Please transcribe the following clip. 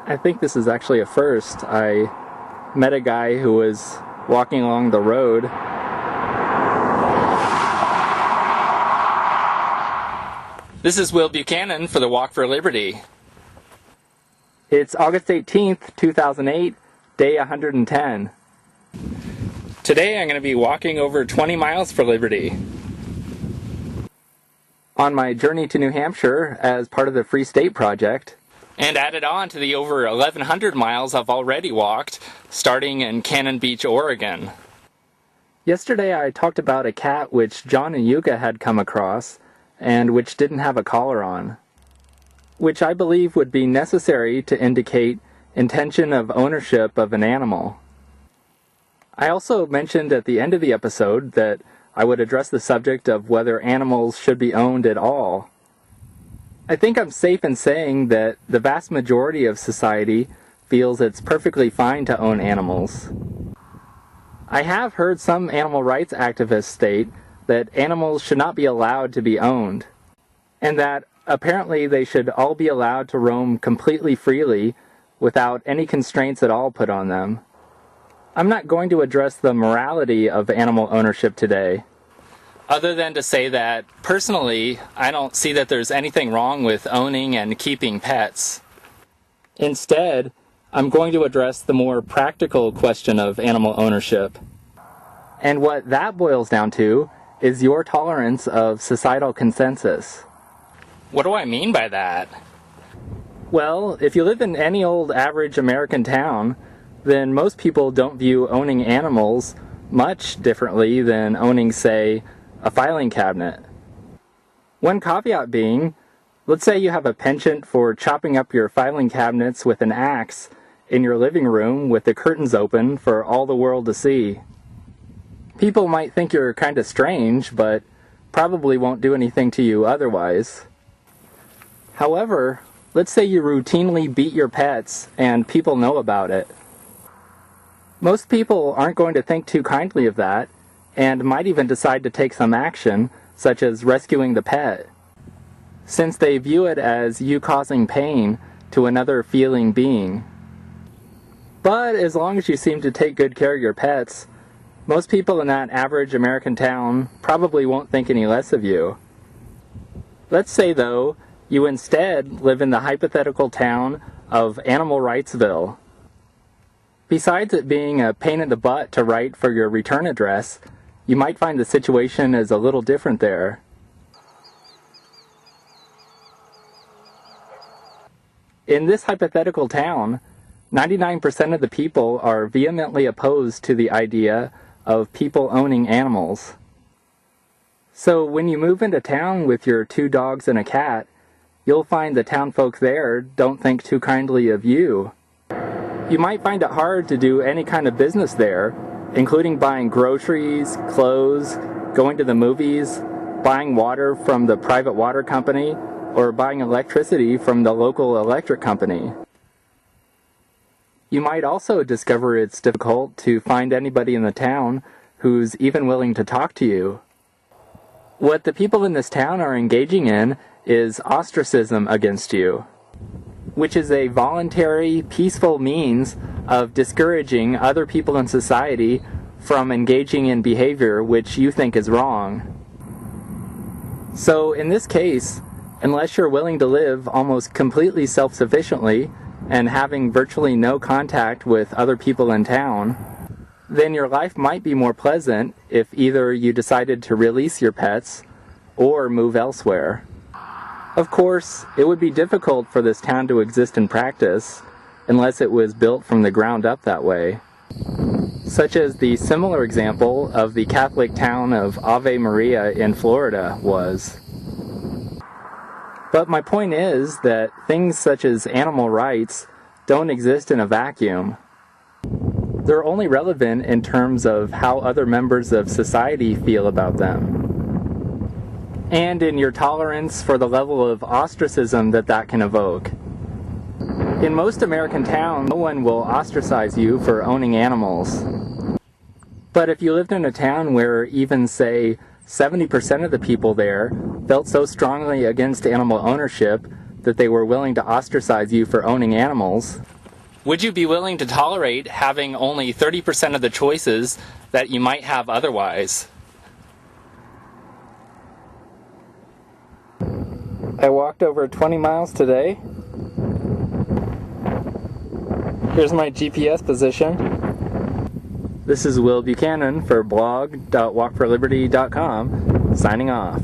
I think this is actually a first. I met a guy who was walking along the road. This is Will Buchanan for the Walk for Liberty. It's August 18th, 2008, day 110. Today I'm going to be walking over 20 miles for liberty. On my journey to New Hampshire as part of the Free State Project. And added on to the over 1,100 miles I've already walked, starting in Cannon Beach, Oregon. Yesterday I talked about a cat which John and Yuka had come across, and which didn't have a collar on, which I believe would be necessary to indicate intention of ownership of an animal. I also mentioned at the end of the episode that I would address the subject of whether animals should be owned at all. I think I'm safe in saying that the vast majority of society feels it's perfectly fine to own animals. I have heard some animal rights activists state that animals should not be allowed to be owned, and that apparently they should all be allowed to roam completely freely without any constraints at all put on them. I'm not going to address the morality of animal ownership today. Other than to say that, personally, I don't see that there's anything wrong with owning and keeping pets. Instead, I'm going to address the more practical question of animal ownership. And what that boils down to is your tolerance of societal consensus. What do I mean by that? Well, if you live in any old average American town, then most people don't view owning animals much differently than owning, say, a filing cabinet. One caveat being, let's say you have a penchant for chopping up your filing cabinets with an axe in your living room with the curtains open for all the world to see. People might think you're kind of strange, but probably won't do anything to you otherwise. However, let's say you routinely beat your pets and people know about it. Most people aren't going to think too kindly of that, and might even decide to take some action, such as rescuing the pet, since they view it as you causing pain to another feeling being. But as long as you seem to take good care of your pets, most people in that average American town probably won't think any less of you. Let's say, though, you instead live in the hypothetical town of Animal Rightsville. Besides it being a pain in the butt to write for your return address, you might find the situation is a little different there. In this hypothetical town, 99% of the people are vehemently opposed to the idea of people owning animals. So when you move into town with your 2 dogs and a cat, you'll find the town folk there don't think too kindly of you. You might find it hard to do any kind of business there, including buying groceries, clothes, going to the movies, buying water from the private water company, or buying electricity from the local electric company. You might also discover it's difficult to find anybody in the town who's even willing to talk to you. What the people in this town are engaging in is ostracism against you, which is a voluntary, peaceful means of discouraging other people in society from engaging in behavior which you think is wrong. So in this case, unless you're willing to live almost completely self-sufficiently and having virtually no contact with other people in town, then your life might be more pleasant if either you decided to release your pets or move elsewhere. Of course, it would be difficult for this town to exist in practice unless it was built from the ground up that way, such as the similar example of the Catholic town of Ave Maria in Florida was. But my point is that things such as animal rights don't exist in a vacuum. They're only relevant in terms of how other members of society feel about them, and in your tolerance for the level of ostracism that can evoke. In most American towns, no one will ostracize you for owning animals. But if you lived in a town where even, say, 70% of the people there felt so strongly against animal ownership that they were willing to ostracize you for owning animals, Would you be willing to tolerate having only 30% of the choices that you might have otherwise? I walked over 20 miles today. Here's my GPS position. This is Will Buchanan for blog.walkforliberty.com, signing off.